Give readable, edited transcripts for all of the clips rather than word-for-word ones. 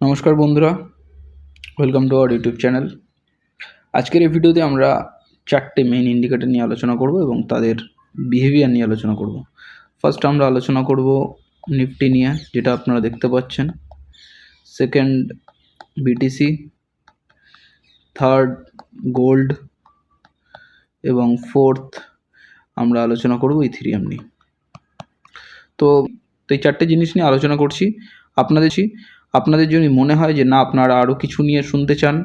নমস্কার বন্ধুরা, welcome to our YouTube channel. আজকের এই ভিডিওতে আমরা চারটে মেইন ইন্ডিকেটর নিয়ে আলোচনা করব এবং তাদের বিহেভিয়ার নিয়ে আলোচনা করব। ফার্স্ট আমরা আলোচনা করব নিফটি নিয়ে, যেটা আপনারা দেখতে পাচ্ছেন। সেকেন্ড বিটিসি, থার্ড গোল্ড এবং ফোর্থ আমরা আলোচনা করব ইথেরিয়াম নিয়ে। তো এই চারটে জিনিস নিয়ে আলোচনা করছি। আপনাদের যদি মনে হয় যে না আপনারা আরও কিছু নিয়ে শুনতে চান,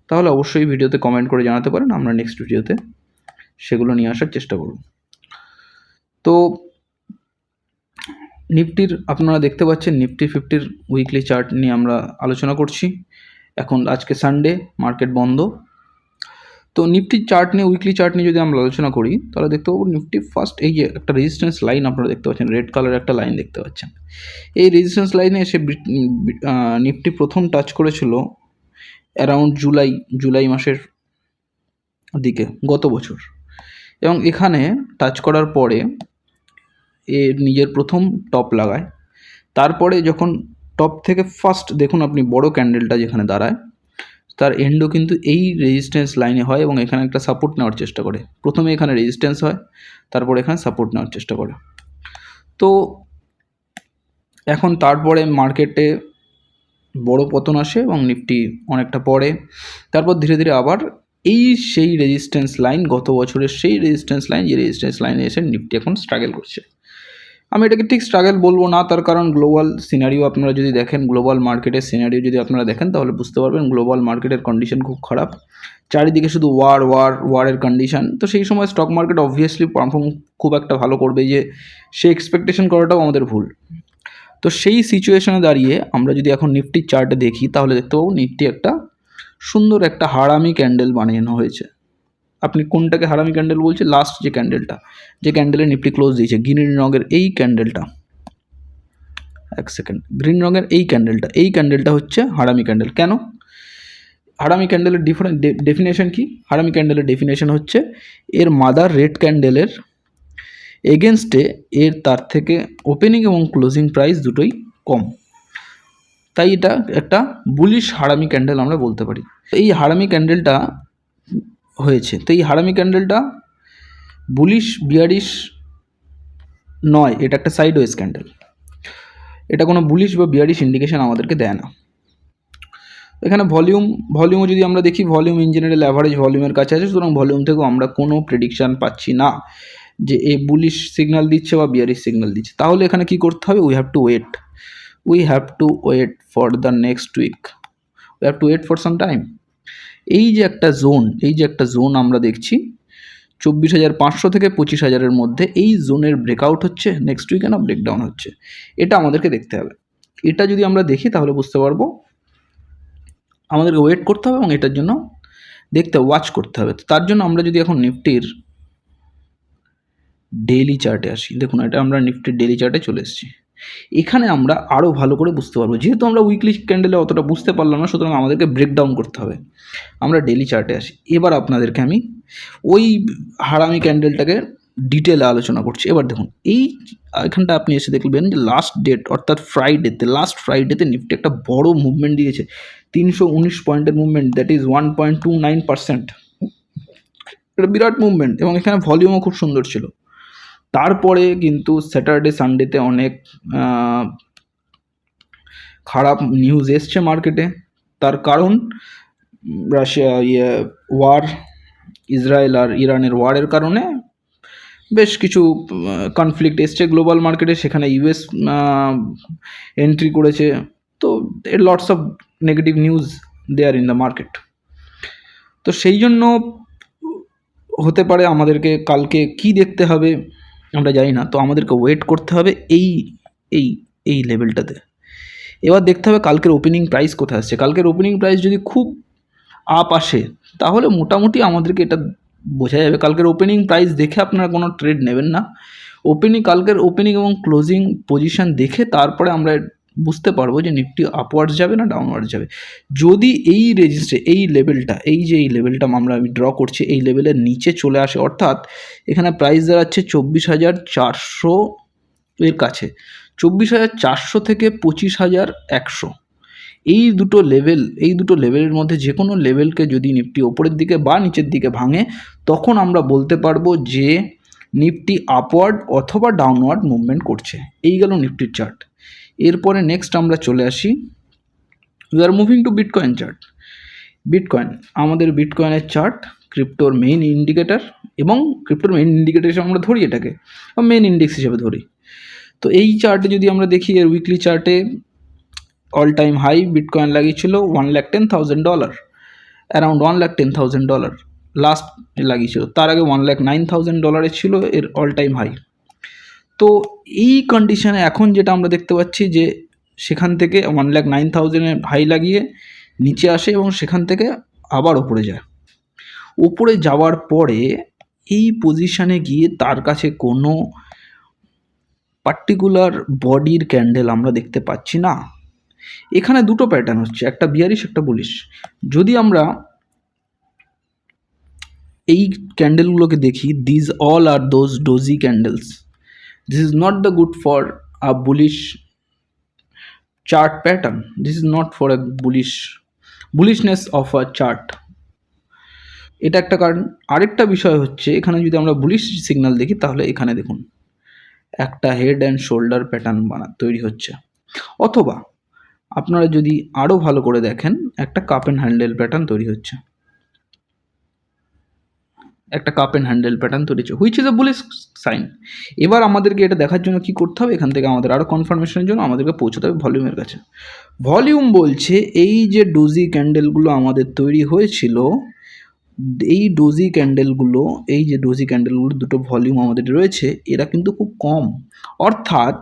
তাহলে অবশ্যই ভিডিওতে কমেন্ট করে জানাতে পারেন, আমরা নেক্সট ভিডিওতে সেগুলো নিয়ে আসার চেষ্টা করব। তো নিফটির আপনারা দেখতে পাচ্ছেন নিফটি 50-র উইকলি চার্ট নিয়ে আমরা আলোচনা করছি। এখন আজকে সানডে, মার্কেট বন্ধ। তো নিফটির চার্ট নিয়ে, উইকলি চার্ট নিয়ে যদি আমরা আলোচনা করি, তাহলে দেখতে পাবো নিফটি ফার্স্ট এই যে একটা রেজিস্ট্যান্স লাইন আপনারা দেখতে পাচ্ছেন, রেড কালারের একটা লাইন দেখতে পাচ্ছেন। এই রেজিস্ট্যান্স লাইনে এসে নিফটি প্রথম টাচ করেছিল অ্যারাউন্ড জুলাই মাসের দিকে গত বছর, এবং এখানে টাচ করার পরে নিজের প্রথম টপ লাগায়। তারপরে যখন টপ থেকে ফার্স্ট দেখুন আপনি বড় ক্যান্ডেলটা যেখানে দাঁড়ায়, তার এন্ডও কিন্তু এই রেজিস্ট্যান্স লাইনে হয় এবং এখানে একটা সাপোর্ট নেওয়ার চেষ্টা করে। প্রথমে এখানে রেজিস্ট্যান্স হয়, তারপরে এখানে সাপোর্ট নেওয়ার চেষ্টা করে। তো এখন তারপরে মার্কেটে বড় পতন আসে এবং নিফটি অনেকটা পড়ে। তারপর ধীরে ধীরে আবার সেই রেজিস্ট্যান্স লাইন, গত বছরের সেই রেজিস্ট্যান্স লাইন, যে রেজিস্ট্যান্স লাইনে এসে নিফটি এখন স্ট্রাগল করছে। আমি এটাকে ঠিক স্ট্রাগল বলবো না, তার কারণ গ্লোবাল সিনারিও আপনারা যদি দেখেন, গ্লোবাল মার্কেটের সিনারিও যদি আপনারা দেখেন, তাহলে বুঝতে পারবেন গ্লোবাল মার্কেটের কন্ডিশন খুব খারাপ। চারিদিকে শুধু ওয়ারের কন্ডিশন। তো সেই সময় স্টক মার্কেট অবভিয়াসলি পারফর্ম খুব একটা ভালো করবে, যে সে এক্সপেকটেশন করাটাও আমাদের ভুল। তো সেই সিচুয়েশনে দাঁড়িয়ে আমরা যদি এখন নিফটির চার্টে দেখি, তাহলে দেখতে পাবো নিফটি একটা সুন্দর একটা হারামি ক্যান্ডেল বানানো হয়েছে। আপনি কোনটাকে হারামি ক্যান্ডেল বলছে? লাস্ট যে ক্যান্ডেলটা, যে ক্যান্ডেলে নিফটি ক্লোজ দিয়েছে, গ্রিন রঙের এই ক্যান্ডেলটা, এক সেকেন্ড, গ্রিন রঙের এই ক্যান্ডেলটা হচ্ছে হারামি ক্যান্ডেল। কেন? হারামি ক্যান্ডেলের ডেফিনেশন কি? হারামি ক্যান্ডেলের ডেফিনেশন হচ্ছে এর মাদার রেড ক্যান্ডেলের এগেনস্টে তার থেকে ওপেনিং এবং ক্লোজিং প্রাইস দুটোই কম, তাই এটা একটা বুলিশ হারামি ক্যান্ডেল আমরা বলতে পারি। এই হারামি ক্যান্ডেলটা হয়েছে, তো এই হারামি ক্যান্ডেলটা বুলিশ বিয়ারিশ নয়, এটা একটা সাইডওয়েজ ক্যান্ডেল। এটা কোনো বুলিশ বা বিয়ারিশ ইন্ডিকেশন আমাদেরকে দেয় না। এখানে ভলিউমও যদি আমরা দেখি, ভলিউম ইন জেনারেল অ্যাভারেজ ভলিউমের কাছে আছে, সুতরাং ভলিউম থেকেও আমরা কোনো প্রেডিকশান পাচ্ছি না যে এ বুলিশ সিগন্যাল দিচ্ছে বা বিয়ারিশ সিগন্যাল দিচ্ছে। তাহলে এখানে কি করতে হবে? We have to wait for the next week, we have to wait for some time. এই যে একটা জোন আমরা দেখছি 24,500 থেকে 25,000-এর মধ্যে, এই জোনের ব্রেকআউট হচ্ছে, নেক্সট উইকে না ব্রেকডাউন হচ্ছে, এটা আমাদেরকে দেখতে হবে। এটা যদি আমরা দেখি তাহলে বুঝতে পারবো, আমাদেরকে ওয়েট করতে হবে এবং এটার জন্য ওয়াচ করতে হবে। তার জন্য আমরা যদি এখন নিফটির ডেইলি চার্টে আসি, দেখুন এটা আমরা নিফটির ডেইলি চার্টে চলে এসেছি। এখানে আমরা আরও ভালো করে বুঝতে পারবো, যেহেতু আমরা উইকলি ক্যান্ডেলে অতটা বুঝতে পারলাম না, সুতরাং আমাদেরকে ব্রেকডাউন করতে হবে। আমরা ডেইলি চার্টে আসি। এবার আপনাদেরকে আমি ওই হারামি ক্যান্ডেলটাকে ডিটেলে আলোচনা করছি। এবার দেখুন এখানটা আপনি এসে দেখবেন যে লাস্ট ফ্রাইডেতে নিফটি একটা বড় মুভমেন্ট দিয়েছে, 319 পয়েন্টের মুভমেন্ট, দ্যাট ইজ 1.29%। এটা বিরাট মুভমেন্ট এবং এখানে ভলিউমও খুব সুন্দর ছিল। তারপরে কিন্তু স্যাটারডে সানডেতে অনেক খারাপ নিউজ এসছে মার্কেটে। তার কারণ ইসরায়েল আর ইরানের ওয়ারের কারণে বেশ কিছু কনফ্লিক্ট এসছে গ্লোবাল মার্কেটে, সেখানে ইউএস এন্ট্রি করেছে। তো lots of negative news there in the market. তো সেই জন্য হতে পারে আমাদেরকে কালকে কি দেখতে হবে আমরা জানি না, তো আমাদেরকে ওয়েট করতে হবে এই লেভেলটাতে। এবার দেখতে হবে কালকের ওপেনিং প্রাইস কোথায় আসছে। কালকের ওপেনিং প্রাইস যদি খুব আপ আসে, তাহলে মোটামুটি আমাদেরকে এটা বোঝা যাবে। কালকের ওপেনিং প্রাইস দেখে আপনারা কোনো ট্রেড নেবেন না। কালকের ওপেনিং এবং ক্লোজিং পজিশন দেখে তারপরে আমরা বুঝতে পারবো যে নিফটি আপওয়ার্ডস যাবে না ডাউনওয়ার্ডস যাবে। যদি এই লেভেলটা, এই আমরা ড্র করছি, এই লেভেলের নিচে চলে আসে, অর্থাৎ এখানে প্রাইস দাঁড়াচ্ছে 24,400 এর কাছে, 24,400 থেকে 25,100, এই দুটো লেভেলের মধ্যে যে কোনো লেভেলকে যদি নিফটি ওপরের দিকে বা নিচের দিকে ভাঙে, তখন আমরা বলতে পারবো যে নিফটি আপওয়ার্ড অথবা ডাউনওয়ার্ড মুভমেন্ট করছে। এই গেল নিফটির চার্ট। এরপরে নেক্সট আমরা চলে আসি, we are moving to bitcoin chart. Bitcoin, আমাদের বিটকয়েনের চার্ট ক্রিপ্টোর মেইন ইন্ডিকেটার, এবং ক্রিপ্টোর মেইন ইন্ডিকেটার হিসেবে আমরা ধরি এটাকে, বা মেইন ইন্ডেক্স হিসেবে ধরি। তো এই চার্টে যদি আমরা দেখি, এর উইকলি চার্টে অল টাইম হাই বিটকয়েন লাগিয়েছিল $1,10,000, অ্যারাউন্ড $1,10,000 লাস্ট লাগিয়েছিল। তার আগে $1,09,000 ছিল এর অল টাইম হাই। তো এই কন্ডিশনে এখন যেটা আমরা দেখতে পাচ্ছি যে সেখান থেকে 1,09,000 হাই লাগিয়ে নিচে আসে এবং সেখান থেকে আবার ওপরে যায়। ওপরে যাওয়ার পরে এই পজিশানে গিয়ে তার কাছে কোনো পার্টিকুলার বডির ক্যান্ডেল আমরা দেখতে পাচ্ছি না। এখানে দুটো প্যাটার্ন হচ্ছে, একটা বিয়ারিশ একটা বুলিশ। যদি আমরা এই ক্যান্ডেলগুলোকে দেখি, these all are those doji candles. This is not the good for a bullish chart pattern, this is not for a bullishness of a chart. এটা একটা কারণ। আরেকটা বিষয় হচ্ছে, এখানে যদি আমরা বুলিশ সিগন্যাল দেখি, তাহলে এখানে দেখুন একটা হেড অ্যান্ড শোল্ডার প্যাটার্ন তৈরি হচ্ছে, অথবা আপনারা যদি আরও ভালো করে দেখেন, একটা কাপ অ্যান্ড হ্যান্ডেল প্যাটার্ন তৈরি হচ্ছে, একটা কাপ অ্যান্ড হ্যান্ডেল প্যাটার্ন তৈরি হচ্ছে, which is a bullish sign. এবার আমাদেরকে এটা দেখার জন্য কি করতে হবে, এখান থেকে আমাদের আরও কনফার্মেশনের জন্য আমাদেরকে পৌঁছতে হবে ভলিউমের কাছে। ভলিউম বলছে এই যে ডোজি ক্যান্ডেলগুলো আমাদের তৈরি হয়েছিল, এই ডোজি ক্যান্ডেলগুলো, এই যে ডোজি ক্যান্ডেলগুলো দুটো ভলিউম আমাদের রয়েছে, এরা কিন্তু খুব কম। অর্থাৎ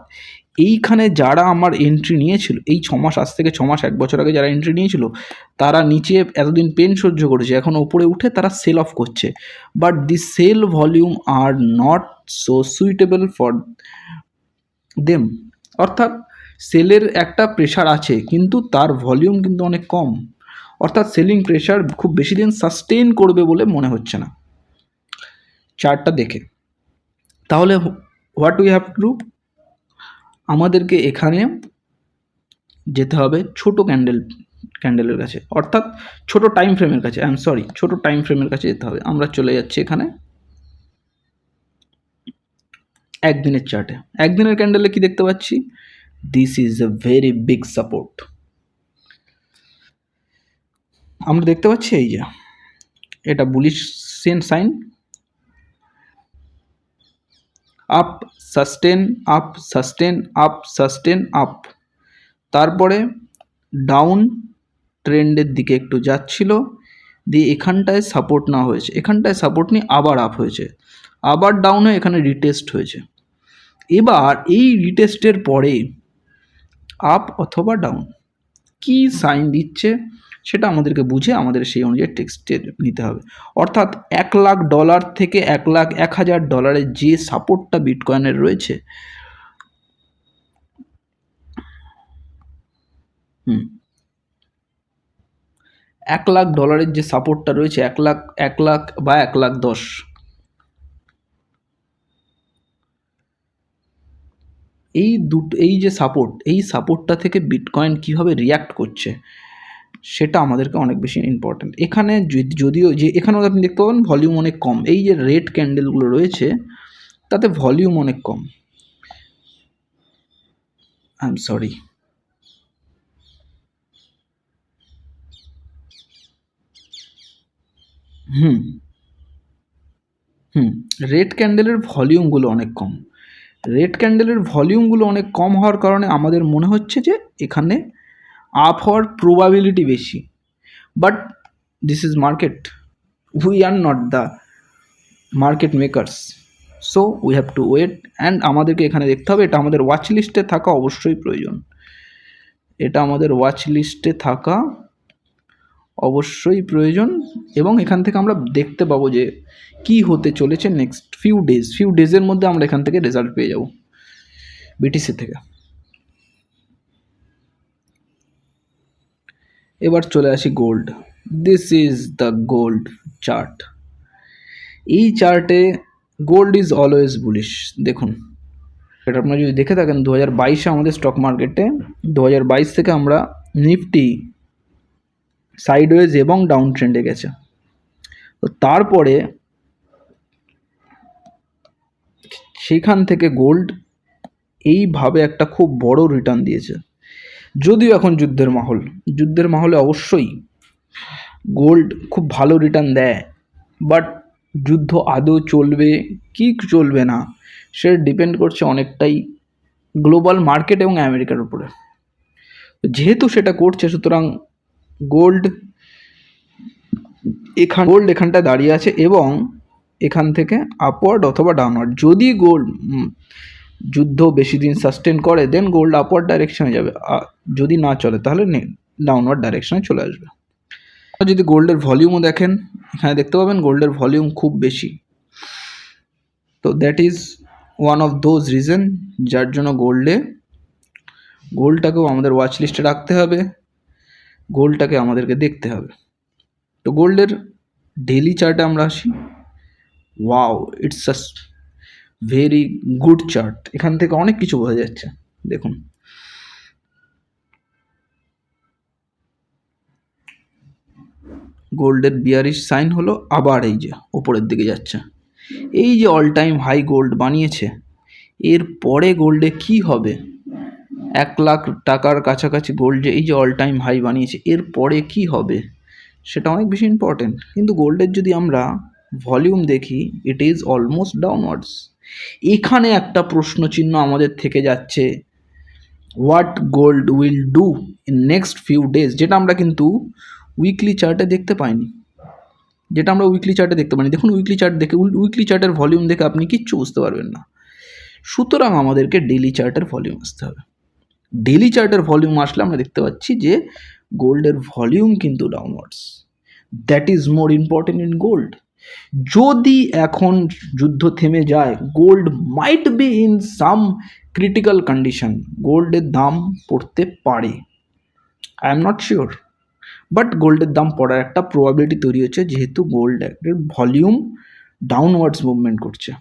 এইখানে যারা আমার এন্ট্রি নিয়েছিল, এই 6 মাস, আজ থেকে 6 মাস 1 বছর আগে যারা এন্ট্রি নিয়েছিল, তারা নিচে এতদিন পেন সহ্য করেছে, এখন ওপরে উঠে তারা সেল অফ করছে। But the sell volume are not so suitable for them. অর্থাৎ সেলের একটা প্রেশার আছে, কিন্তু তার ভলিউম কিন্তু অনেক কম। অর্থাৎ সেলিং প্রেশার খুব বেশি দিন সাস্টেইন করবে বলে মনে হচ্ছে না চার্টটা দেখে। তাহলে what we have to do, আমাদেরকে এখানে যেতে হবে ছোট ক্যান্ডেলের কাছে, অর্থাৎ ছোট টাইম ফ্রেমের কাছে, ছোট টাইম ফ্রেমের কাছে যেতে হবে। আমরা চলে যাচ্ছি এখানে একদিনের চার্টে। একদিনের ক্যান্ডেলে কি দেখতে পাচ্ছি, this is a very big support. আমরা দেখতে পাচ্ছি এই যে এটা bullish sign, up sustain, up sustain, up sustain, up, তারপরে ডাউন ট্রেন্ডের দিকে একটু যাচ্ছিল, দিয়ে এখানটায় সাপোর্ট না হয়েছে, এখানটায় সাপোর্ট নিয়ে আবার আপ হয়েছে, আবার ডাউন হয়ে এখানে রিটেস্ট হয়েছে। এবার এই রিটেস্টের পরে আপ অথবা ডাউন কি সাইন দিচ্ছে সেটা আমাদেরকে বুঝে আমাদের সেই অনুযায়ী টেক্সটে নিতে হবে। অর্থাৎ $1,00,000 থেকে $1,01,000 যে সাপোর্টটা বিটকয়েনের রয়েছে, $1,00,000 যে সাপোর্টটা রয়েছে, 1,00,000 বা 1,10,000, এই যে সাপোর্ট, এই সাপোর্টটা থেকে বিটকয়েন কীভাবে রিয়াক্ট করছে সেটা আমাদেরকে অনেক বেশি ইম্পর্ট্যান্ট। এখানে যদিও যে এখানেও আপনি দেখতে পাবেন ভলিউম অনেক কম, এই যে রেড ক্যান্ডেলগুলো রয়েছে তাতে ভলিউম অনেক কম। আই এম সরি, রেড ক্যান্ডেলের ভলিউমগুলো অনেক কম। রেড ক্যান্ডেলের ভলিউমগুলো অনেক কম হওয়ার কারণে আমাদের মনে হচ্ছে যে এখানে আপ হওয়ার প্রবাবিলিটি বেশি। But this is market, we are not the market makers, so we have to wait. And আমাদেরকে এখানে দেখতে হবে, এটা আমাদের ওয়াচ লিস্টে থাকা অবশ্যই প্রয়োজন, এটা আমাদের ওয়াচ লিস্টে থাকা অবশ্যই প্রয়োজন। এবং এখান থেকে আমরা দেখতে পাবো যে কি হতে চলেছে নেক্সট ফিউ ডেজের মধ্যে আমরা এখান থেকে রেজাল্ট পেয়ে যাব বিটিসি থেকে। এবার চলে আসি gold. This is the gold chart. এই চার্টে গোল্ড ইজ অলওয়েজ বুলিশ। দেখুন, এটা আপনারা যদি দেখে থাকেন 2022-এ আমাদের স্টক মার্কেটে 2022 থেকে আমরা নিফটি সাইডওয়েজ এবং ডাউন ট্রেন্ডে গেছে। তো তারপরে সেখান থেকে গোল্ড এইভাবে একটা খুব বড় রিটার্ন দিয়েছে। যদিও এখন যুদ্ধের মাহলে অবশ্যই গোল্ড খুব ভালো রিটার্ন দেয়, বাট যুদ্ধ আদৌ চলবে কি চলবে না সে ডিপেন্ড করছে অনেকটাই গ্লোবাল মার্কেট এবং আমেরিকার উপরে। যেহেতু সেটা করছে, সুতরাং গোল্ড এখানটায় দাঁড়িয়ে আছে এবং এখান থেকে আপওয়ার্ড অথবা ডাউনওয়ার্ড। যদি গোল্ড যুদ্ধ বেশি দিন সাস্টেন করে দেন গোল্ড আপওয়ার্ড ডাইরেকশনে যাবে, যদি না চলে তাহলে ডাউনওয়ার্ড ডাইরেকশনে চলে আসবে। যদি গোল্ডের ভলিউমও দেখেন, এখানে দেখতে পাবেন গোল্ডের ভলিউম খুব বেশি। তো that is one of those reason যার জন্য গোল্ডটাকেও আমাদের ওয়াচ লিস্টে রাখতে হবে, গোল্ডটাকে আমাদেরকে দেখতে হবে। তো গোল্ডের ডেইলি চার্টে আমরা আসি। Wow, it's a very good chart. এখান থেকে অনেক কিছু বোঝা যাচ্ছে। দেখুন, গোল্ডের বিয়ারিশ সাইন হলো, আবার এই যে ওপরের দিকে যাচ্ছে। এই যে অল টাইম হাই গোল্ড বানিয়েছে, এর পরে গোল্ডে কি হবে? 1 লাখ টাকার কাছাকাছি গোল্ড যে এই যে অল টাইম হাই বানিয়েছে, এর পরে কি হবে সেটা অনেক বেশি ইম্পর্টেন্ট। কিন্তু গোল্ডের যদি আমরা ভলিউম দেখি, ইট ইজ অলমোস্ট ডাউনওয়ার্ডস। এখানে একটা প্রশ্ন চিহ্ন আমাদের থেকে যাচ্ছে, what gold will do in next few days, যেটা আমরা কিন্তু উইকলি চার্টে দেখতে পাইনি। দেখুন, উইকলি চার্টের ভলিউম দেখে আপনি কিচ্ছু বুঝতে পারবেন না। সুতরাং আমাদেরকে ডেইলি চার্টের ভলিউম আসতে হবে। ডেইলি চার্টের ভলিউম আসলে আমরা দেখতে পাচ্ছি যে গোল্ডের ভলিউম কিন্তু downwards. That is more important in gold. যদি এখন যুদ্ধ থেমে যায়, gold might be in some critical condition, গোল্ডের দাম পড়তে পারে। I am not sure, but গোল্ডের দাম পড়ার একটা প্রবাবিলিটি তৈরি হচ্ছে, যেহেতু গোল্ডের ভলিউম ডাউনওয়ার্ডস মুভমেন্ট করছে।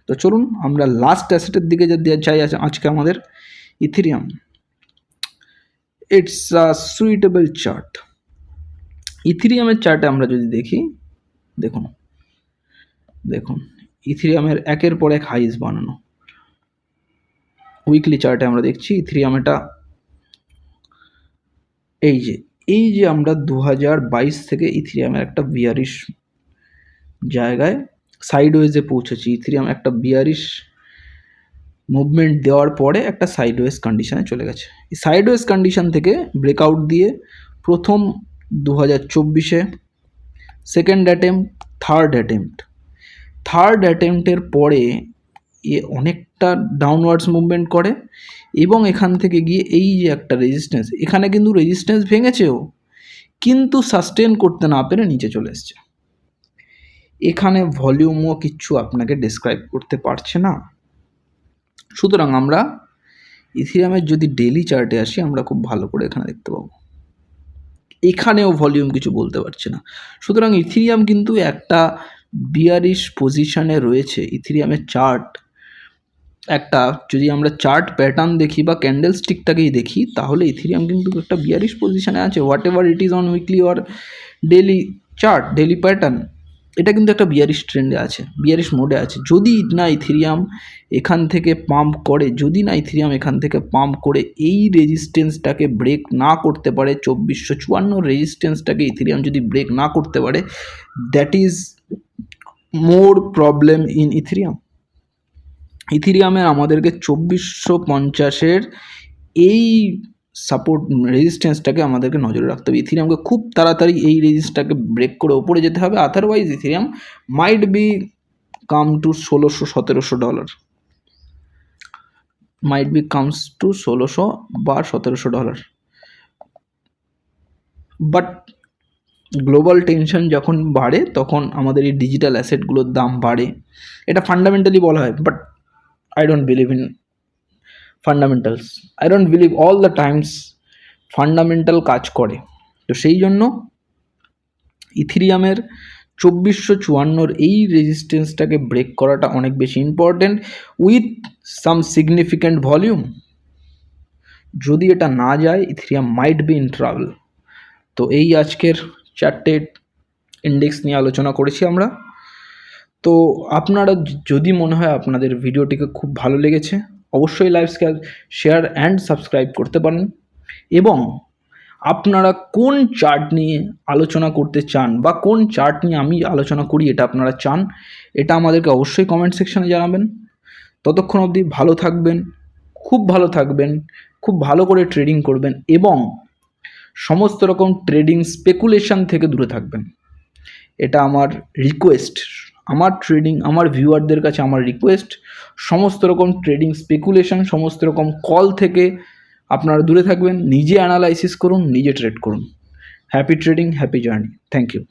তো চলুন আমরা লাস্ট অ্যাসেটের দিকে যদি চাই আজকে আমাদের Ethereum. It's a suitable chart. ইথেরিয়ামের চার্টে আমরা যদি দেখি, দেখুন ইথেরিয়ামের একের পর এক হাইজ বানানো। উইকলি চার্টে আমরা দেখছি ইথেরিয়াম এটা এই যে আমরা 2022 থেকে ইথেরিয়ামের একটা বিয়ারিশ জায়গায় সাইডওয়েজে পৌঁছেছি। ইথেরিয়াম একটা বিয়ারিশ মুভমেন্ট দেওয়ার পরে একটা সাইডওয়েজ কন্ডিশনে চলে গেছে। এই সাইডওয়েজ কন্ডিশন থেকে ব্রেকআউট দিয়ে প্রথম 2024-এ সেকেন্ড অ্যাটেম্পট, থার্ড অ্যাটেম্পটের পরে এ অনেকটা ডাউনওয়ার্ডস মুভমেন্ট করে এবং এখান থেকে গিয়ে এই যে একটা রেজিস্ট্যান্স, এখানে কিন্তু রেজিস্ট্যান্স ভেঙেছেও, কিন্তু সাস্টেন করতে না পেরে নিচে চলে এসছে। এখানে ভলিউমও কিচ্ছু আপনাকে ডেসক্রাইব করতে পারছে না। সুতরাং আমরা ইথেরিয়ামের যদি ডেইলি চার্টে আসি, আমরা খুব ভালো করে এখানে দেখতে পাবো এখানেও ভলিউম কিছু বলতে পারছে না। সুতরাং ইথেরিয়াম কিন্তু একটা বিয়ারিশ পজিশনে রয়েছে। ইথেরিয়ামের চার্ট একটা, যদি আমরা চার্ট প্যাটার্ন দেখি বা ক্যান্ডেল স্টিকটাকেই দেখি, তাহলে ইথেরিয়াম কিন্তু একটা বিয়ারিশ পজিশনে আছে। What ever it is on weekly or daily chart, daily pattern, এটা কিন্তু একটা বিয়ারিশ ট্রেন্ডে আছে, বিয়ারিশ মোডে আছে। যদি না ইথেরিয়াম এখান থেকে পাম্প করে এই রেজিস্ট্যান্সটাকে ব্রেক না করতে পারে, 2454 রেজিস্ট্যান্সটাকে ইথেরিয়াম যদি ব্রেক না করতে পারে, that is more problem in ইথেরিয়ামের আমাদেরকে 2450-এর এই সাপোর্ট রেজিস্ট্যান্সটাকে আমাদেরকে নজরে রাখতে হবে। ইথেরিয়ামকে খুব তাড়াতাড়ি এই রেজিস্টটাকে ব্রেক করে ওপরে যেতে হবে, otherwise Ethereum might be come to $1600-1700, might be comes to $1600 বা $1700। বাট গ্লোবাল টেনশন যখন বাড়ে তখন আমাদের এই ডিজিটাল অ্যাসেটগুলোর দাম বাড়ে, এটা ফান্ডামেন্টালি বলা হয়। But I don't believe in fundamentals. I don't believe all the times fundamental কাজ করে। তো সেই জন্য ইথেরিয়ামের 2454 এই রেজিস্ট্যান্সটাকে ব্রেক করাটা অনেক বেশি important with some significant volume. যদি এটা না যায়, Ethereum might be in travel. তো এই আজকের 4টে ইন্ডেক্স নিয়ে আলোচনা করেছি আমরা। তো আপনারা যদি মনে হয় আপনাদের ভিডিওটিকে খুব ভালো লেগেছে, অবশ্যই লাইভ শেয়ার অ্যান্ড সাবস্ক্রাইব করতে পারেন। এবং আপনারা কোন চার্ট নিয়ে আলোচনা করতে চান বা কোন চার্ট নিয়ে আমি আলোচনা করি এটা আপনারা চান, এটা আমাদেরকে অবশ্যই কমেন্ট সেকশানে জানাবেন। ততক্ষণ অবধি ভালো থাকবেন, খুব ভালো থাকবেন, খুব ভালো করে ট্রেডিং করবেন এবং সমস্ত রকম ট্রেডিং স্পেকুলেশন থেকে দূরে থাকবেন। এটা আমার রিকোয়েস্ট, আমার ভিউয়ারদের কাছে আমার রিকোয়েস্ট। সমস্ত রকম ট্রেডিং স্পেকুলেশন, সমস্ত রকম কল থেকে আপনারা দূরে থাকবেন, নিজে অ্যানালাইসিস করুন, নিজে ট্রেড করুন। Happy trading, happy journey. Thank you.